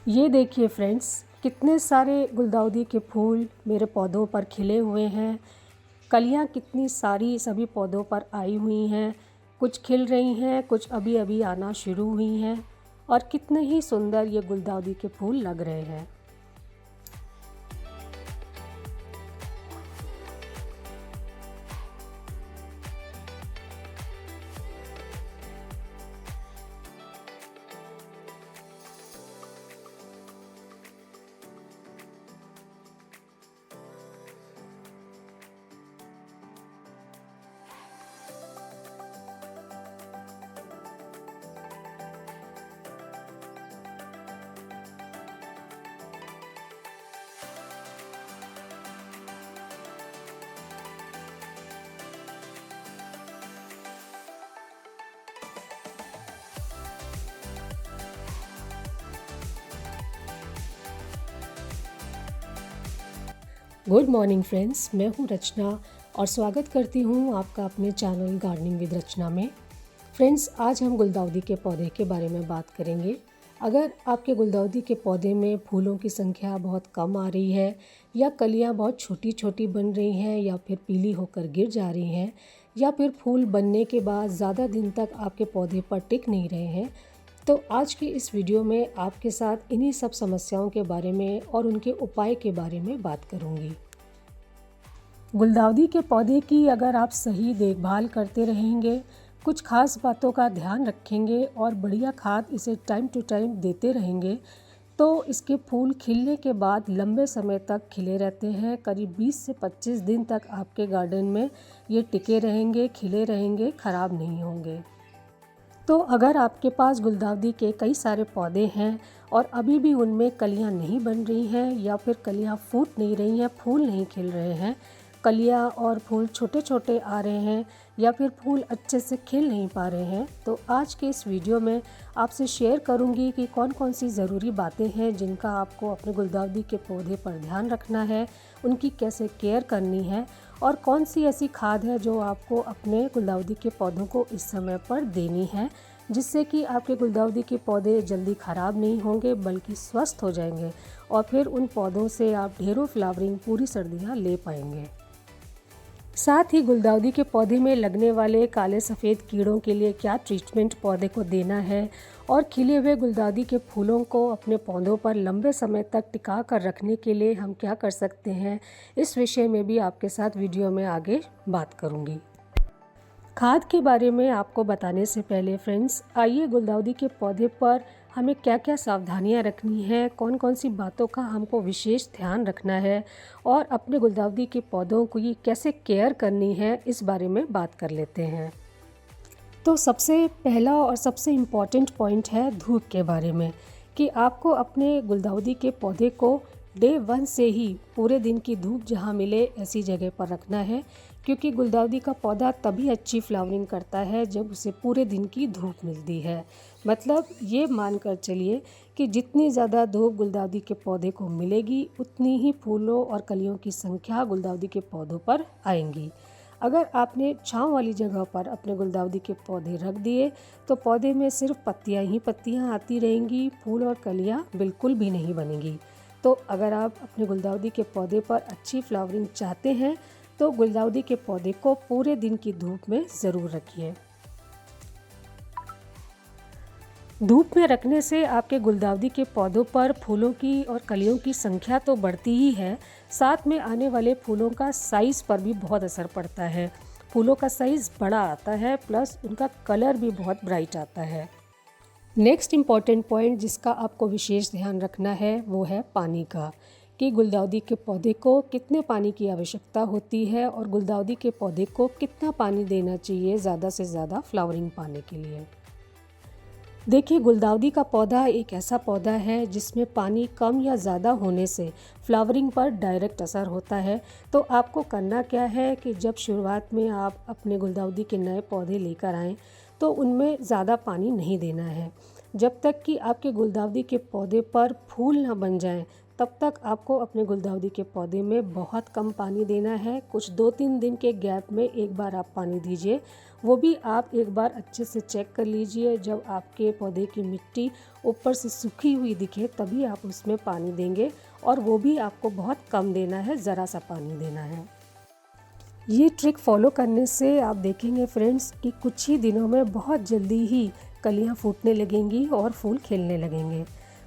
ये देखिए फ्रेंड्स, कितने सारे गुलदाउदी के फूल मेरे पौधों पर खिले हुए हैं। कलियां कितनी सारी सभी पौधों पर आई हुई हैं। कुछ खिल रही हैं, कुछ अभी अभी आना शुरू हुई हैं और कितने ही सुंदर ये गुलदाउदी के फूल लग रहे हैं। गुड मॉर्निंग फ्रेंड्स, मैं हूँ रचना और स्वागत करती हूँ आपका अपने चैनल गार्डनिंग विद रचना में। फ्रेंड्स, आज हम गुलदाउदी के पौधे के बारे में बात करेंगे। अगर आपके गुलदाउदी के पौधे में फूलों की संख्या बहुत कम आ रही है या कलियाँ बहुत छोटी छोटी बन रही हैं या फिर पीली होकर गिर जा रही हैं या फिर फूल बनने के बाद ज़्यादा दिन तक आपके पौधे पर टिक नहीं रहे हैं, तो आज की इस वीडियो में आपके साथ इन्हीं सब समस्याओं के बारे में और उनके उपाय के बारे में बात करूंगी। गुलदाउदी के पौधे की अगर आप सही देखभाल करते रहेंगे, कुछ खास बातों का ध्यान रखेंगे और बढ़िया खाद इसे टाइम टू टाइम देते रहेंगे, तो इसके फूल खिलने के बाद लंबे समय तक खिले रहते हैं। करीब 20 से 25 दिन तक आपके गार्डन में ये टिके रहेंगे, खिले रहेंगे, ख़राब नहीं होंगे। तो अगर आपके पास गुलदाउदी के कई सारे पौधे हैं और अभी भी उनमें कलियां नहीं बन रही हैं या फिर कलियां फूट नहीं रही हैं, फूल नहीं खिल रहे हैं, कलियां और फूल छोटे छोटे आ रहे हैं या फिर फूल अच्छे से खिल नहीं पा रहे हैं, तो आज के इस वीडियो में आपसे शेयर करूंगी कि कौन कौन सी ज़रूरी बातें हैं जिनका आपको अपने गुलदाउदी के पौधे पर ध्यान रखना है, उनकी कैसे केयर करनी है और कौन सी ऐसी खाद है जो आपको अपने गुलदाउदी के पौधों को इस समय पर देनी है, जिससे कि आपके गुलदाउदी के पौधे जल्दी ख़राब नहीं होंगे बल्कि स्वस्थ हो जाएंगे और फिर उन पौधों से आप ढेरों फ्लावरिंग पूरी सर्दियाँ ले पाएंगे। साथ ही गुलदाउदी के पौधे में लगने वाले काले सफ़ेद कीड़ों के लिए क्या ट्रीटमेंट पौधे को देना है और खिले हुए गुलदाउदी के फूलों को अपने पौधों पर लंबे समय तक टिका कर रखने के लिए हम क्या कर सकते हैं, इस विषय में भी आपके साथ वीडियो में आगे बात करूंगी। खाद के बारे में आपको बताने से पहले फ्रेंड्स, आइए गुलदाउदी के पौधे पर हमें क्या क्या सावधानियां रखनी है, कौन कौन सी बातों का हमको विशेष ध्यान रखना है और अपने गुलदाउदी के पौधों की कैसे केयर करनी है, इस बारे में बात कर लेते हैं। तो सबसे पहला और सबसे इम्पॉर्टेंट पॉइंट है धूप के बारे में, कि आपको अपने गुलदाउदी के पौधे को डे 1 से ही पूरे दिन की धूप जहाँ मिले ऐसी जगह पर रखना है, क्योंकि गुलदाउदी का पौधा तभी अच्छी फ्लावरिंग करता है जब उसे पूरे दिन की धूप मिलती है। मतलब ये मानकर चलिए कि जितनी ज़्यादा धूप गुलदाउदी के पौधे को मिलेगी उतनी ही फूलों और कलियों की संख्या गुलदाउदी के पौधों पर आएंगी। अगर आपने छांव वाली जगह पर अपने गुलदाउदी के पौधे रख दिए तो पौधे में सिर्फ पत्तियां ही पत्तियां आती रहेंगी, फूल और कलियां बिल्कुल भी नहीं बनेंगी। तो अगर आप अपने गुलदाउदी के पौधे पर अच्छी फ्लावरिंग चाहते हैं तो गुलदाउदी के पौधे को पूरे दिन की धूप में ज़रूर रखिए। धूप में रखने से आपके गुलदाउदी के पौधों पर फूलों की और कलियों की संख्या तो बढ़ती ही है, साथ में आने वाले फूलों का साइज़ पर भी बहुत असर पड़ता है। फूलों का साइज़ बड़ा आता है, प्लस उनका कलर भी बहुत ब्राइट आता है। नेक्स्ट इम्पॉर्टेंट पॉइंट जिसका आपको विशेष ध्यान रखना है वो है पानी का, कि गुलदाउदी के पौधे को कितने पानी की आवश्यकता होती है और गुलदाउदी के पौधे को कितना पानी देना चाहिए ज़्यादा से ज़्यादा फ्लावरिंग पाने के लिए। देखिए, गुलदाउदी का पौधा एक ऐसा पौधा है जिसमें पानी कम या ज़्यादा होने से फ्लावरिंग पर डायरेक्ट असर होता है। तो आपको करना क्या है कि जब शुरुआत में आप अपने गुलदाउदी के नए पौधे लेकर आएँ तो उनमें ज़्यादा पानी नहीं देना है। जब तक कि आपके गुलदाउदी के पौधे पर फूल ना बन जाएं तब तक आपको अपने गुलदाउदी के पौधे में बहुत कम पानी देना है। कुछ 2-3 दिन के गैप में एक बार आप पानी दीजिए। वो भी आप एक बार अच्छे से चेक कर लीजिए। जब आपके पौधे की मिट्टी ऊपर से सूखी हुई दिखे तभी आप उसमें पानी देंगे, और वो भी आपको बहुत कम देना है, ज़रा सा पानी देना है। ये ट्रिक फॉलो करने से आप देखेंगे फ्रेंड्स कि कुछ ही दिनों में बहुत जल्दी ही कलियां फूटने लगेंगी और फूल खिलने लगेंगे।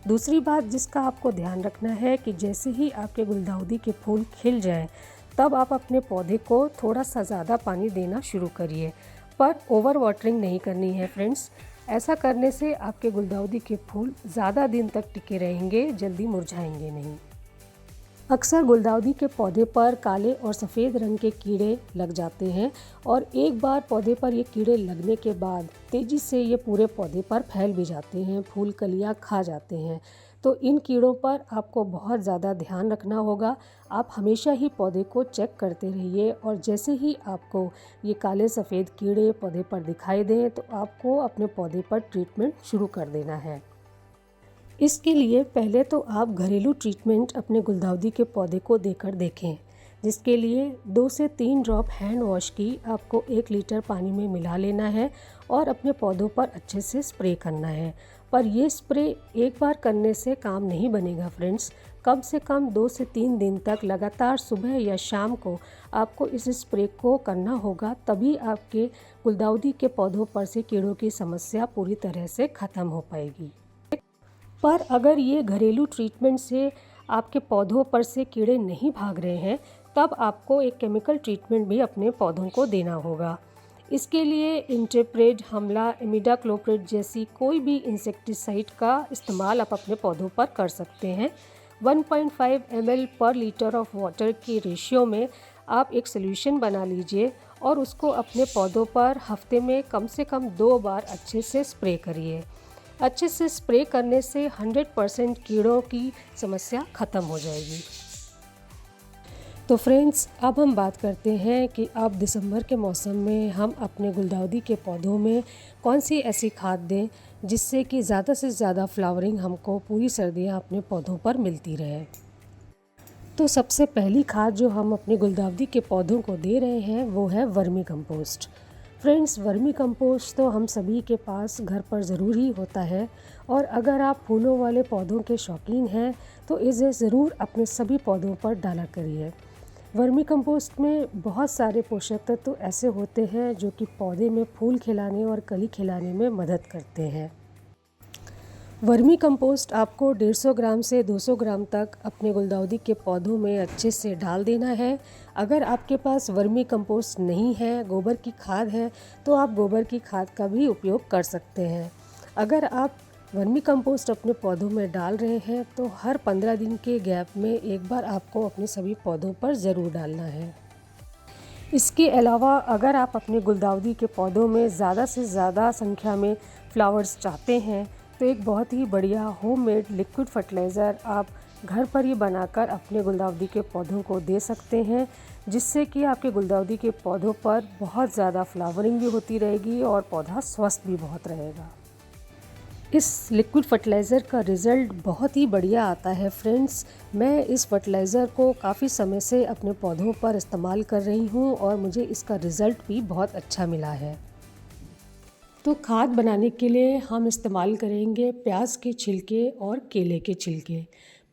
दूसरी बात जिसका आपको ध्यान रखना है कि जैसे ही आपके गुलदाउदी के फूल खिल जाएं, तब आप अपने पौधे को थोड़ा सा ज़्यादा पानी देना शुरू करिए, पर ओवर वाटरिंग नहीं करनी है फ्रेंड्स। ऐसा करने से आपके गुलदाउदी के फूल ज़्यादा दिन तक टिके रहेंगे, जल्दी मुरझाएंगे नहीं। अक्सर गुलदाउदी के पौधे पर काले और सफ़ेद रंग के कीड़े लग जाते हैं, और एक बार पौधे पर ये कीड़े लगने के बाद तेज़ी से ये पूरे पौधे पर फैल भी जाते हैं, फूल कलियां खा जाते हैं। तो इन कीड़ों पर आपको बहुत ज़्यादा ध्यान रखना होगा। आप हमेशा ही पौधे को चेक करते रहिए, और जैसे ही आपको ये काले सफ़ेद कीड़े पौधे पर दिखाई दें तो आपको अपने पौधे पर ट्रीटमेंट शुरू कर देना है। इसके लिए पहले तो आप घरेलू ट्रीटमेंट अपने गुलदाउदी के पौधे को देकर देखें, जिसके लिए 2 से 3 ड्रॉप हैंड वॉश की आपको 1 लीटर पानी में मिला लेना है और अपने पौधों पर अच्छे से स्प्रे करना है। पर यह स्प्रे एक बार करने से काम नहीं बनेगा फ्रेंड्स। कम से कम 2 से 3 दिन तक लगातार सुबह या शाम को आपको इस स्प्रे को करना होगा, तभी आपके गुलदाउदी के पौधों पर से कीड़ों की समस्या पूरी तरह से ख़त्म हो पाएगी। पर अगर ये घरेलू ट्रीटमेंट से आपके पौधों पर से कीड़े नहीं भाग रहे हैं, तब आपको एक केमिकल ट्रीटमेंट भी अपने पौधों को देना होगा। इसके लिए इंटेप्रेड, हमला, इमिडाक्लोप्रिड जैसी कोई भी इंसेक्टिसाइड का इस्तेमाल आप अपने पौधों पर कर सकते हैं। 1.5 ml पर लीटर ऑफ वाटर की रेशियो में आप एक सोल्यूशन बना लीजिए और उसको अपने पौधों पर हफ्ते में कम से कम 2 बार अच्छे से स्प्रे करिए। अच्छे से स्प्रे करने से 100% कीड़ों की समस्या ख़त्म हो जाएगी। तो फ्रेंड्स, अब हम बात करते हैं कि अब दिसंबर के मौसम में हम अपने गुलदाउदी के पौधों में कौन सी ऐसी खाद दें जिससे कि ज़्यादा से ज़्यादा फ्लावरिंग हमको पूरी सर्दियाँ अपने पौधों पर मिलती रहे। तो सबसे पहली खाद जो हम अपने गुलदाउदी के पौधों को दे रहे हैं वो है vermi compost. Friends, vermi compost तो हम सभी के पास घर पर ज़रूर ही होता है, और अगर आप फूलों वाले पौधों के शौकीन हैं तो इसे ज़रूर अपने सभी पौधों पर डाला करिए। वर्मी कंपोस्ट में बहुत सारे पोषक तत्व ऐसे होते हैं जो कि पौधे में फूल खिलाने और कली खिलाने में मदद करते हैं। वर्मी कंपोस्ट आपको 150 ग्राम से 200 ग्राम तक अपने गुलदाउदी के पौधों में अच्छे से डाल देना है। अगर आपके पास वर्मी कंपोस्ट नहीं है, गोबर की खाद है, तो आप गोबर की खाद का भी उपयोग कर सकते हैं। अगर आप वर्मी कंपोस्ट अपने पौधों में डाल रहे हैं तो हर 15 दिन के गैप में एक बार आपको अपने सभी पौधों पर ज़रूर डालना है। इसके अलावा अगर आप अपने गुलदाउदी के पौधों में ज़्यादा से ज़्यादा संख्या में फ्लावर्स चाहते हैं तो एक बहुत ही बढ़िया होममेड लिक्विड फर्टिलाइज़र आप घर पर ही बनाकर अपने गुलदाउदी के पौधों को दे सकते हैं, जिससे कि आपके गुलदाउदी के पौधों पर बहुत ज़्यादा फ्लावरिंग भी होती रहेगी और पौधा स्वस्थ भी बहुत रहेगा। इस लिक्विड फर्टिलाइज़र का रिज़ल्ट बहुत ही बढ़िया आता है फ्रेंड्स। मैं इस फर्टिलाइज़र को काफ़ी समय से अपने पौधों पर इस्तेमाल कर रही हूँ और मुझे इसका रिज़ल्ट भी बहुत अच्छा मिला है। तो खाद बनाने के लिए हम इस्तेमाल करेंगे प्याज के छिलके और केले के छिलके।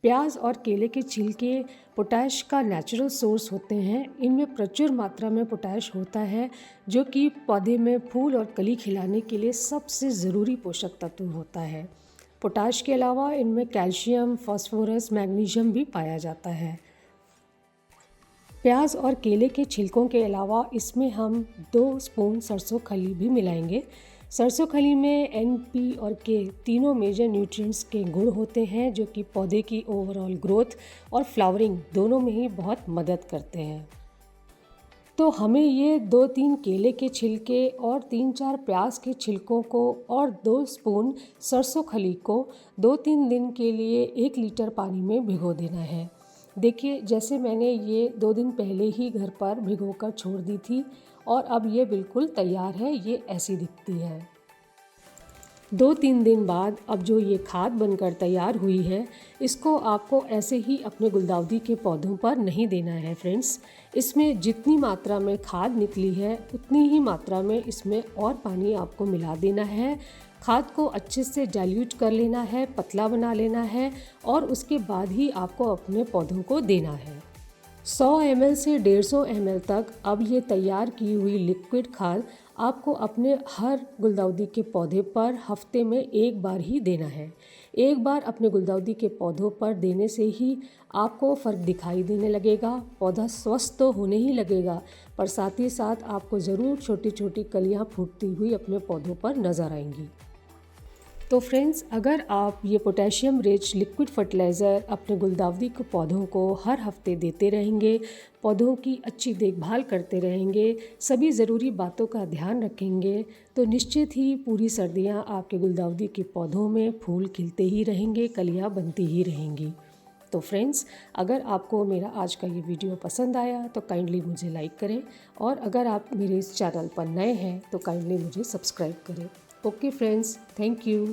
प्याज और केले के छिलके पोटैश का नेचुरल सोर्स होते हैं। इनमें प्रचुर मात्रा में पोटैश होता है, जो कि पौधे में फूल और कली खिलाने के लिए सबसे ज़रूरी पोषक तत्व होता है। पोटैश के अलावा इनमें कैल्शियम, फास्फोरस, मैग्नीशियम भी पाया जाता है। प्याज और केले के छिलकों के अलावा इसमें हम 2 स्पून सरसों खली भी मिलाएंगे। सरसों खली में NP और K तीनों मेजर न्यूट्रिएंट्स के गुण होते हैं, जो कि पौधे की ओवरऑल ग्रोथ और फ्लावरिंग दोनों में ही बहुत मदद करते हैं। तो हमें ये 2-3 केले के छिलके और 3-4 प्याज के छिलकों को और 2 स्पून सरसों खली को 2-3 दिन के लिए 1 लीटर पानी में भिगो देना है। देखिए, जैसे मैंने ये 2 दिन पहले ही घर पर भिगोकर छोड़ दी थी और अब ये बिल्कुल तैयार है, ये ऐसी दिखती है। 2-3 दिन बाद अब जो ये खाद बनकर तैयार हुई है, इसको आपको ऐसे ही अपने गुलदाउदी के पौधों पर नहीं देना है फ्रेंड्स। इसमें जितनी मात्रा में खाद निकली है उतनी ही मात्रा में इसमें और पानी आपको मिला देना है। खाद को अच्छे से डाइल्यूट कर लेना है, पतला बना लेना है और उसके बाद ही आपको अपने पौधों को देना है। 100 ml से 150 ml तक अब ये तैयार की हुई लिक्विड खाद आपको अपने हर गुलदाउदी के पौधे पर हफ्ते में एक बार ही देना है। एक बार अपने गुलदाउदी के पौधों पर देने से ही आपको फ़र्क दिखाई देने लगेगा। पौधा स्वस्थ तो होने ही लगेगा, पर साथ ही साथ आपको ज़रूर छोटी छोटी कलियां फूटती हुई अपने पौधों पर नज़र आएंगी। तो फ्रेंड्स, अगर आप ये पोटेशियम रिच लिक्विड फर्टिलाइज़र अपने गुलदाउदी के पौधों को हर हफ्ते देते रहेंगे, पौधों की अच्छी देखभाल करते रहेंगे, सभी ज़रूरी बातों का ध्यान रखेंगे, तो निश्चित ही पूरी सर्दियाँ आपके गुलदाउदी के पौधों में फूल खिलते ही रहेंगे, कलियाँ बनती ही रहेंगी। तो फ्रेंड्स, अगर आपको मेरा आज का ये वीडियो पसंद आया तो काइंडली मुझे लाइक करें, और अगर आप मेरे इस चैनल पर नए हैं तो काइंडली मुझे सब्सक्राइब करें। Okay friends, thank you.